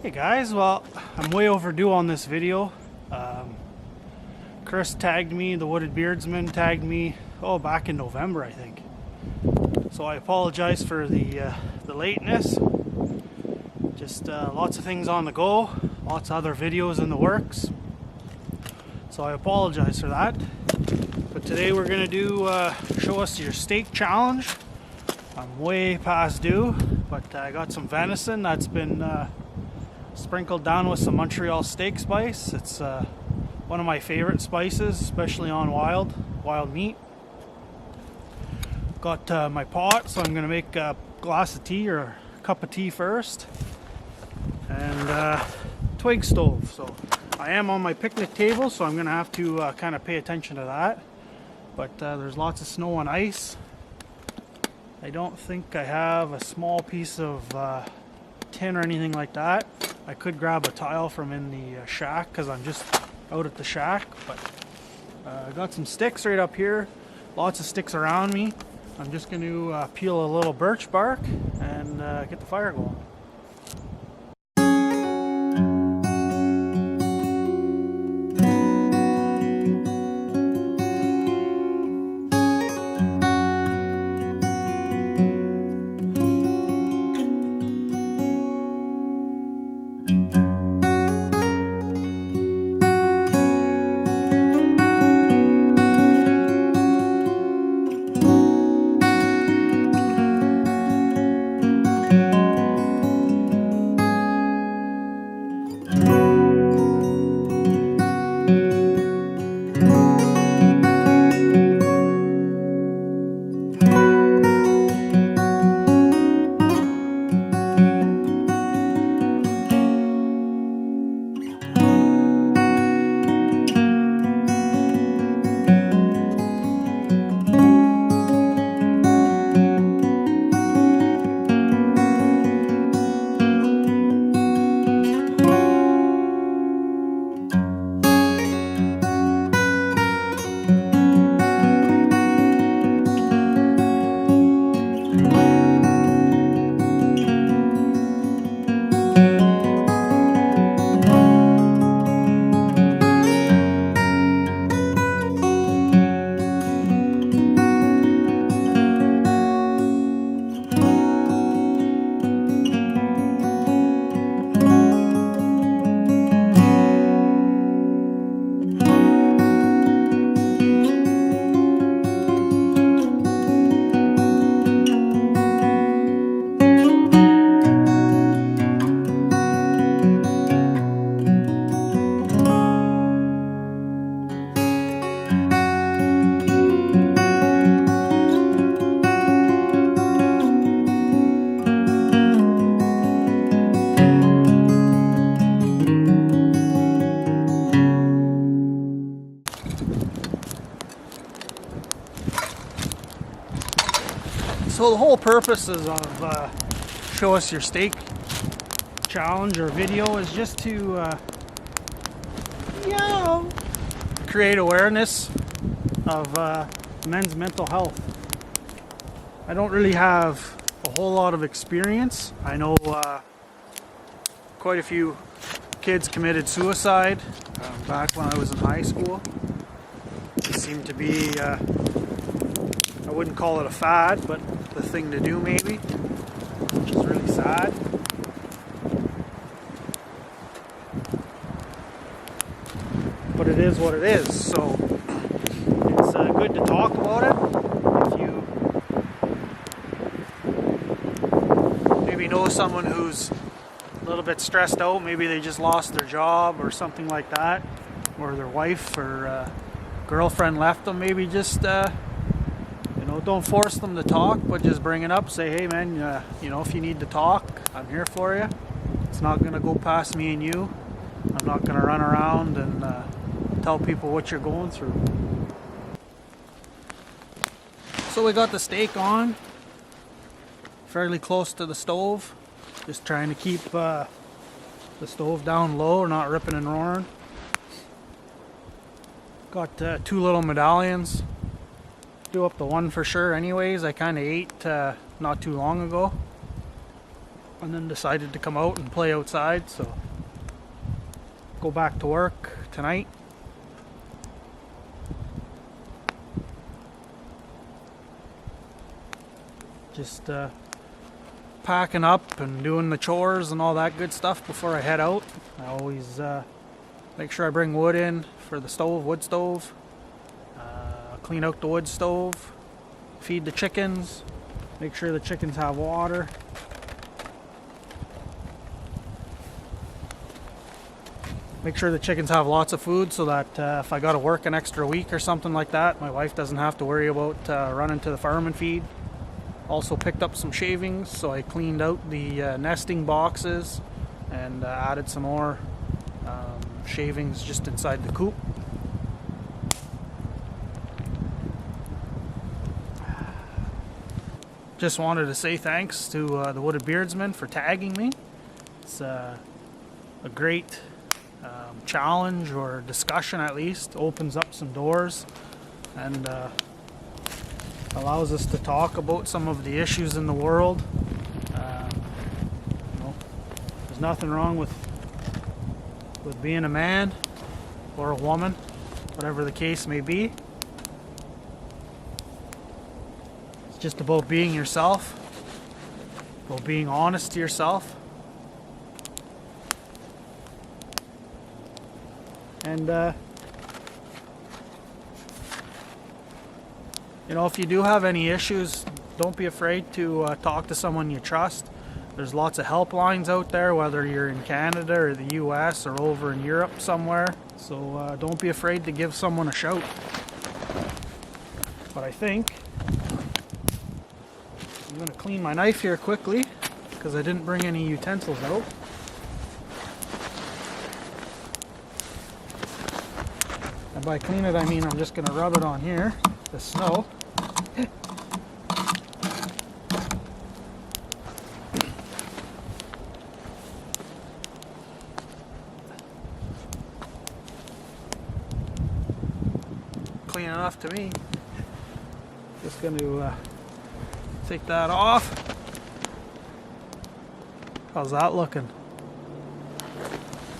Hey guys, well, I'm way overdue on this video. Chris tagged me, the Wooded Beardsman tagged me, back in November, I think. So I apologize for the lateness. Just lots of things on the go, lots of other videos in the works. So I apologize for that. But today we're gonna do show us your steak challenge. I'm way past due, but I got some venison that's been sprinkled down with some Montreal steak spice. It's one of my favorite spices, especially on wild meat. Got my pot, so I'm gonna make a glass of tea or a cup of tea first, and twig stove. So I am on my picnic table, so I'm gonna have to kind of pay attention to that. But there's lots of snow and ice. I don't think I have a small piece of tin or anything like that. I could grab a tile from in the shack because I'm just out at the shack, but I got some sticks right up here, lots of sticks around me. I'm just going to peel a little birch bark and get the fire going. So the whole purpose of show us your steak challenge or video is just to create awareness of men's mental health. I don't really have a whole lot of experience. I know quite a few kids committed suicide back when I was in high school. It seemed to be I wouldn't call it a fad, but the thing to do maybe, which is really sad. But it is what it is, so it's good to talk about it. If you maybe know someone who's a little bit stressed out, maybe they just lost their job or something like that, or their wife or girlfriend left them, maybe just don't force them to talk, but just bring it up. Say, hey man, if you need to talk, I'm here for you. It's not going to go past me and you. I'm not going to run around and tell people what you're going through. So we got the steak on, fairly close to the stove. Just trying to keep the stove down low, not ripping and roaring. Got 2 little medallions. Do up the one for sure anyways. I kind of ate not too long ago. and then decided to come out and play outside, so go back to work tonight. Just packing up and doing the chores and all that good stuff before I head out. I always make sure I bring wood in for the stove, wood stove, clean out the wood stove, feed the chickens, make sure the chickens have water. Make sure the chickens have lots of food so that if I got to work an extra week or something like that, my wife doesn't have to worry about running to the farm and feed. Also picked up some shavings, so I cleaned out the nesting boxes and added some more shavings just inside the coop. Just wanted to say thanks to the Wooded Beardsman for tagging me. It's a great challenge or discussion, at least. Opens up some doors and allows us to talk about some of the issues in the world. There's nothing wrong with being a man or a woman, whatever the case may be. It's just about being yourself, about being honest to yourself. And you know, if you do have any issues, don't be afraid to talk to someone you trust. There's lots of helplines out there, whether you're in Canada or the US or over in Europe somewhere. So don't be afraid to give someone a shout. But I think I'm going to clean my knife here quickly because I didn't bring any utensils out. And by clean it, I mean I'm just going to rub it on here, the snow. Clean enough to me. Just going to take that off. How's that looking?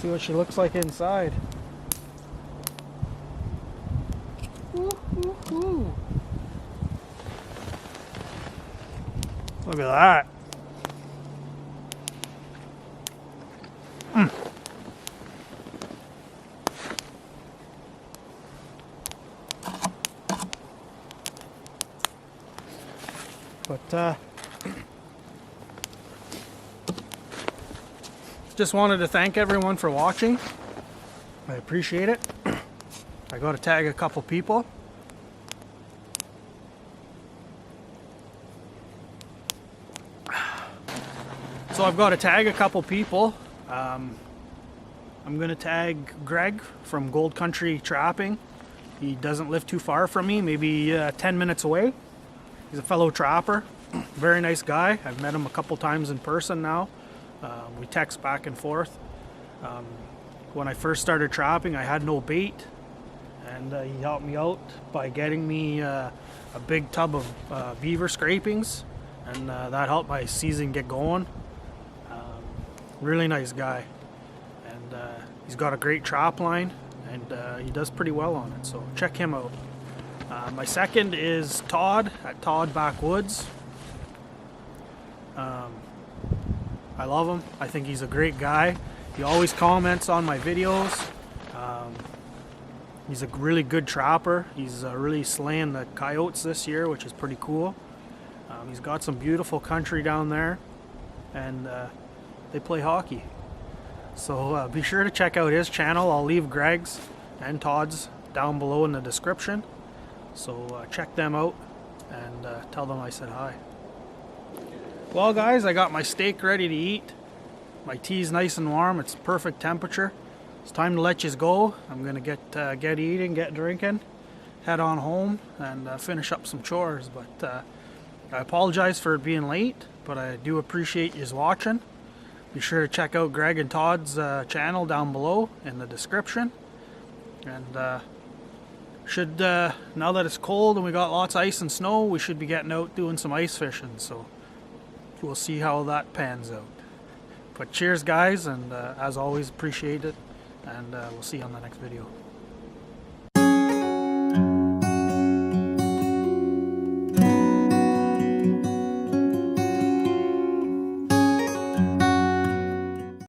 See what she looks like inside. Woo-hoo-hoo. Look at that. But just wanted to thank everyone for watching. I appreciate it. I got to tag a couple people. So I've got to tag a couple people. I'm going to tag Greg from Gold Country Trapping. He doesn't live too far from me, maybe 10 minutes away. He's a fellow trapper, very nice guy. I've met him a couple times in person now. We text back and forth. When I first started trapping, I had no bait, and he helped me out by getting me a big tub of beaver scrapings, and that helped my season get going. Really nice guy, and he's got a great trap line, and he does pretty well on it, so check him out. My second is Todd at Todd Backwoods. I love him. I think he's a great guy. He always comments on my videos. He's a really good trapper. He's really slaying the coyotes this year, which is pretty cool. He's got some beautiful country down there, and they play hockey. So be sure to check out his channel. I'll leave Greg's and Todd's down below in the description. So check them out and tell them I said hi. Well guys, I got my steak ready to eat. My tea's nice and warm. It's perfect temperature. It's time to let you go. I'm gonna get eating, get drinking, head on home, and finish up some chores. But I apologize for being late, but I do appreciate you watching. Be sure to check out Greg and Todd's channel down below in the description. And now that it's cold and we got lots of ice and snow, we should be getting out doing some ice fishing. So we'll see how that pans out. But cheers guys, and as always, appreciate it, and we'll see you on the next video.